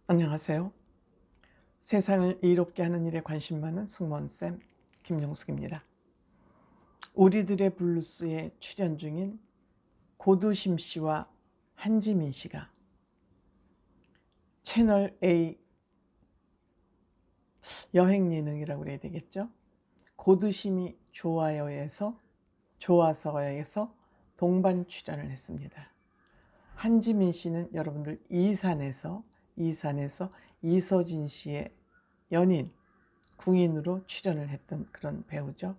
안녕하세요. 세상을 이롭게 하는 일에 관심 많은 승무원쌤 김용숙입니다. 우리들의 블루스에 출연 중인 고두심 씨와 한지민 씨가 채널 A 여행 예능이라고 그래야 되겠죠? 고두심이 좋아서에서 동반 출연을 했습니다. 한지민 씨는 여러분들 이산에서 이서진 씨의 연인, 궁인으로 출연을 했던 그런 배우죠.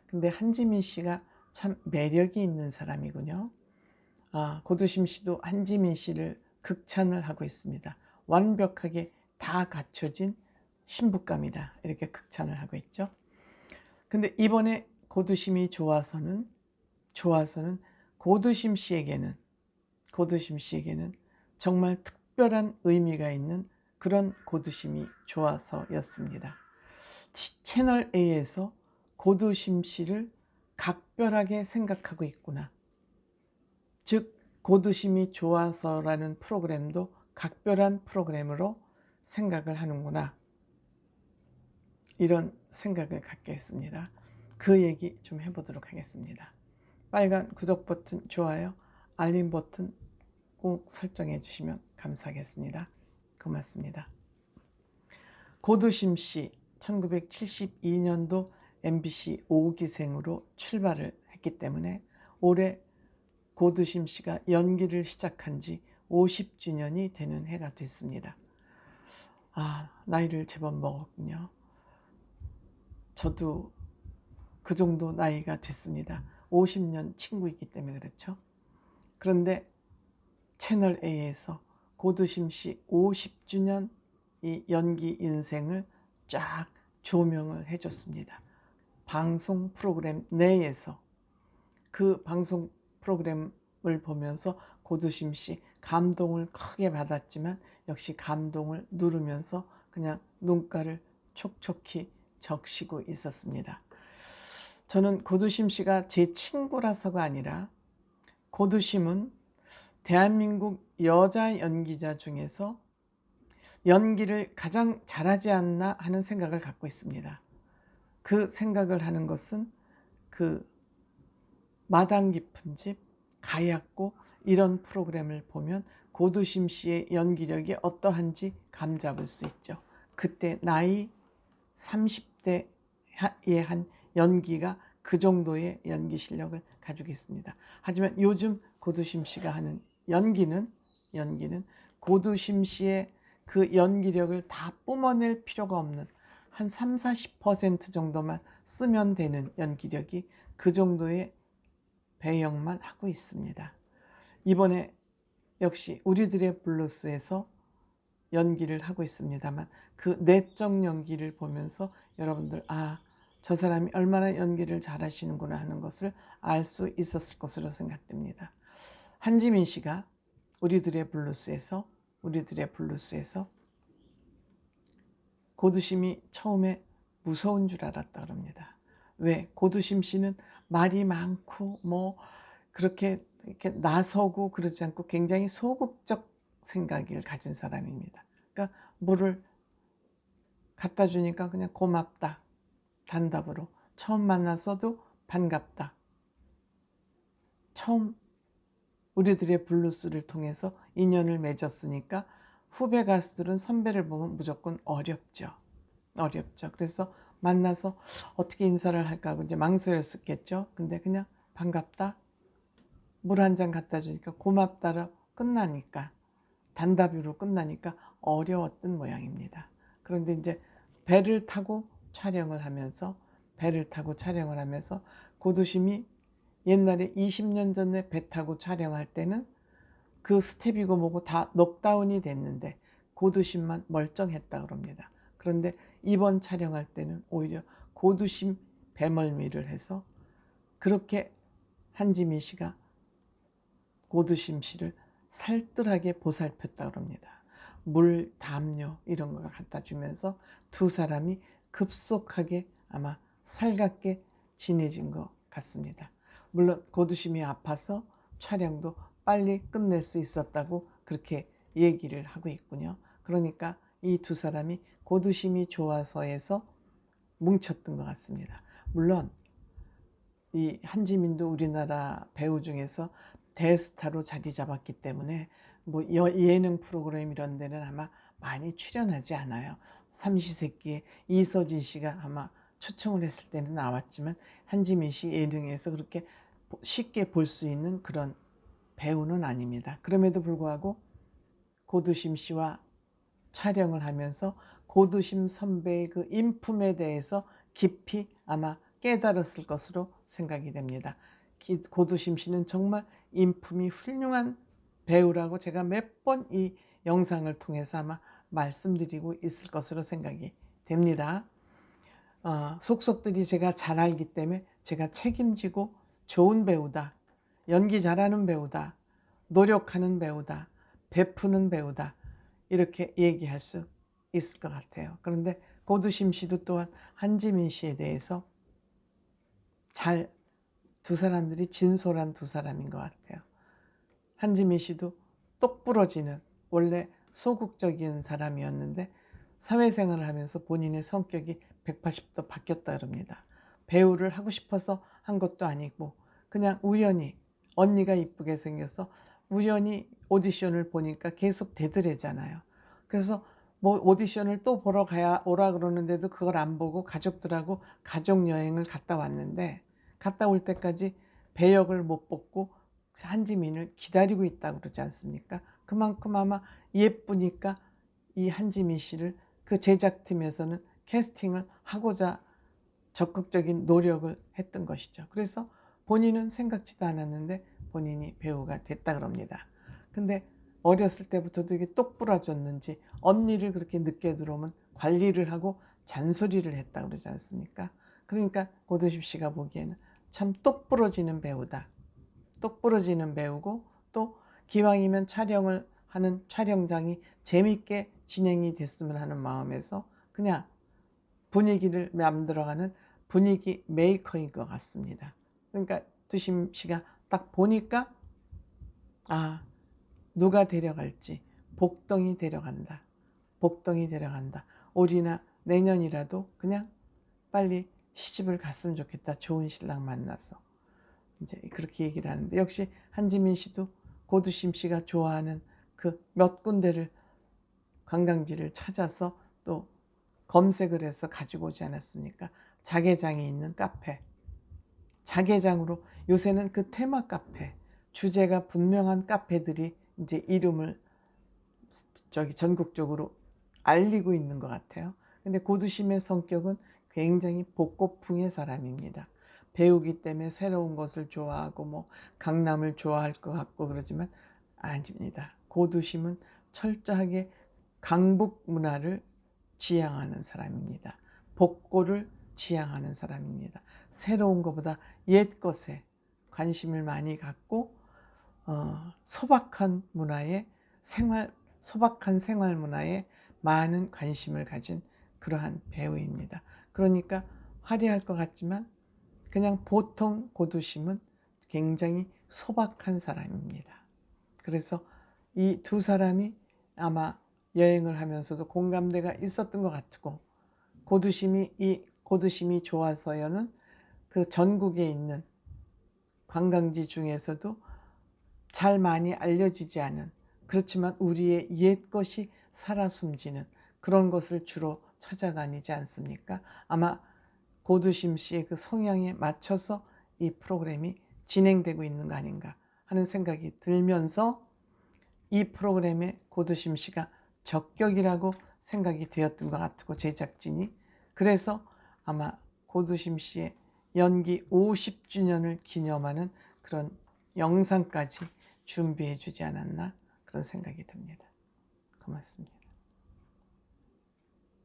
근데 한지민 씨가 참 매력이 있는 사람이군요. 고두심 씨도 한지민 씨를 극찬을 하고 있습니다. 완벽하게 다 갖춰진 신부감이다, 이렇게 극찬을 하고 있죠. 근데 이번에 고두심이 좋아서는 고두심 씨에게는 정말 특별한 의미가 있는 그런 고두심이 좋아서였습니다. 채널 A에서 고두심 씨를 각별하게 생각하고 있구나. 즉 고두심이 좋아서라는 프로그램도 각별한 프로그램으로 생각을 하는구나, 이런 생각을 갖게 했습니다. 그 얘기 좀 해보도록 하겠습니다. 빨간 구독 버튼, 좋아요, 알림 버튼 꼭 설정해 주시면 감사하겠습니다. 고맙습니다. 고두심 씨 1972년도 MBC 5기생으로 출발을 했기 때문에 올해 고두심 씨가 연기를 시작한 지 50주년이 되는 해가 됐습니다. 나이를 제법 먹었군요. 저도 그 정도 나이가 됐습니다. 50년 친구이기 때문에 그렇죠. 그런데 채널 A에서 고두심 씨 50주년 이 연기 인생을 쫙 조명을 해줬습니다. 방송 프로그램 내에서 그 방송 프로그램을 보면서 고두심 씨 감동을 크게 받았지만 역시 감동을 누르면서 그냥 눈가를 촉촉히 적시고 있었습니다. 저는 고두심 씨가 제 친구라서가 아니라 고두심은 대한민국 여자 연기자 중에서 연기를 가장 잘하지 않나 하는 생각을 갖고 있습니다. 그 생각을 하는 것은 그 마당 깊은 집, 가엾고 이런 프로그램을 보면 고두심 씨의 연기력이 어떠한지 감잡을 수 있죠. 그때 나이 30대의 한 연기가 그 정도의 연기 실력을 가지고 있습니다. 하지만 요즘 고두심 씨가 하는 연기는 고두심 씨의 그 연기력을 다 뿜어낼 필요가 없는 한 30-40% 정도만 쓰면 되는 연기력이 그 정도의 배역만 하고 있습니다. 이번에 역시 우리들의 블루스에서 연기를 하고 있습니다만 그 내적 연기를 보면서 여러분들 저 사람이 얼마나 연기를 잘하시는구나 하는 것을 알 수 있었을 것으로 생각됩니다. 한지민 씨가 우리들의 블루스에서 고두심이 처음에 무서운 줄 알았다 그럽니다. 왜? 고두심 씨는 말이 많고 그렇게 이렇게 나서고 그러지 않고 굉장히 소극적 생각을 가진 사람입니다. 그러니까 물을 갖다 주니까 그냥 고맙다, 단답으로. 처음 만나서도 반갑다. 처음 우리들의 블루스를 통해서 인연을 맺었으니까 후배 가수들은 선배를 보면 무조건 어렵죠. 그래서 만나서 어떻게 인사를 할까 하고 이제 망설였었겠죠. 근데 그냥 반갑다, 물 한 잔 갖다 주니까 고맙다로 끝나니까, 단답으로 끝나니까 어려웠던 모양입니다. 그런데 이제 배를 타고 촬영을 하면서 고두심이 옛날에 20년 전에 배 타고 촬영할 때는 그 스텝이고 뭐고 다 넉다운이 됐는데 고두심만 멀쩡했다 그럽니다. 그런데 이번 촬영할 때는 오히려 고두심 배멀미를 해서 그렇게 한지민 씨가 고두심 씨를 살뜰하게 보살폈다 그럽니다. 물, 담요 이런 걸 갖다 주면서 두 사람이 급속하게 아마 살갑게 지내진 것 같습니다. 물론 고두심이 아파서 촬영도 빨리 끝낼 수 있었다고 그렇게 얘기를 하고 있군요. 그러니까 이 두 사람이 고두심이 좋아서에서 뭉쳤던 것 같습니다. 물론 이 한지민도 우리나라 배우 중에서 대스타로 자리 잡았기 때문에 뭐 예능 프로그램 이런 데는 아마 많이 출연하지 않아요. 삼시세끼에 이서진 씨가 아마 초청을 했을 때는 나왔지만 한지민 씨 예능에서 그렇게 쉽게 볼 수 있는 그런 배우는 아닙니다. 그럼에도 불구하고 고두심 씨와 촬영을 하면서 고두심 선배의 그 인품에 대해서 깊이 아마 깨달았을 것으로 생각이 됩니다. 고두심 씨는 정말 인품이 훌륭한 배우라고 제가 몇 번 이 영상을 통해서 아마 말씀드리고 있을 것으로 생각이 됩니다. 속속들이 제가 잘 알기 때문에 제가 책임지고 좋은 배우다, 연기 잘하는 배우다, 노력하는 배우다, 베푸는 배우다 이렇게 얘기할 수 있을 것 같아요. 그런데 고두심 씨도 또한 한지민 씨에 대해서 두 사람들이 진솔한 두 사람인 것 같아요. 한지민 씨도 똑부러지는 원래 소극적인 사람이었는데 사회생활을 하면서 본인의 성격이 180도 바뀌었다 그럽니다. 배우를 하고 싶어서 한 것도 아니고 그냥 우연히 언니가 이쁘게 생겨서 우연히 오디션을 보니까 계속 되더래잖아요. 그래서 뭐 오디션을 또 보러 오라 그러는데도 그걸 안 보고 가족들하고 가족여행을 갔다 왔는데 갔다 올 때까지 배역을 못 뽑고 한지민을 기다리고 있다고 그러지 않습니까? 그만큼 아마 예쁘니까 이 한지민 씨를 그 제작팀에서는 캐스팅을 하고자 적극적인 노력을 했던 것이죠. 그래서 본인은 생각지도 않았는데 본인이 배우가 됐다 그럽니다. 근데 어렸을 때부터도 이게 똑부러졌는지 언니를 그렇게 늦게 들어오면 관리를 하고 잔소리를 했다 그러지 않습니까? 그러니까 고두심 씨가 보기에는 참 똑부러지는 배우다. 똑부러지는 배우고 또 기왕이면 촬영을 하는 촬영장이 재밌게 진행이 됐으면 하는 마음에서 그냥 분위기를 만들어가는 분위기 메이커인 것 같습니다. 그러니까 두심 씨가 딱 보니까 누가 데려갈지 복덩이 데려간다. 복덩이 데려간다. 올해나 내년이라도 그냥 빨리 시집을 갔으면 좋겠다. 좋은 신랑 만나서. 이제 그렇게 얘기를 하는데 역시 한지민 씨도 고두심 씨가 좋아하는 그 몇 군데를 관광지를 찾아서 또 검색을 해서 가지고 오지 않았습니까? 자개장이 있는 카페. 자개장으로 요새는 그 테마 카페, 주제가 분명한 카페들이 이제 이름을 전국적으로 알리고 있는 것 같아요. 근데 고두심의 성격은 굉장히 복고풍의 사람입니다. 배우기 때문에 새로운 것을 좋아하고 뭐 강남을 좋아할 것 같고 그러지만 아닙니다. 고두심은 철저하게 강북 문화를 지향하는 사람입니다. 복고를 지향하는 사람입니다. 새로운 것보다 옛 것에 관심을 많이 갖고 소박한 생활 문화에 많은 관심을 가진 그러한 배우입니다. 그러니까 화려할 것 같지만 그냥 보통 고두심은 굉장히 소박한 사람입니다. 그래서 이 두 사람이 아마 여행을 하면서도 공감대가 있었던 것 같고 고두심이 좋아서요는 그 전국에 있는 관광지 중에서도 잘 많이 알려지지 않은 그렇지만 우리의 옛 것이 살아 숨지는 그런 것을 주로 찾아다니지 않습니까? 아마 고두심 씨의 그 성향에 맞춰서 이 프로그램이 진행되고 있는 거 아닌가 하는 생각이 들면서 이 프로그램에 고두심 씨가 적격이라고 생각이 되었던 것 같고 제작진이 그래서 아마 고두심 씨의 연기 50주년을 기념하는 그런 영상까지 준비해 주지 않았나 그런 생각이 듭니다. 고맙습니다.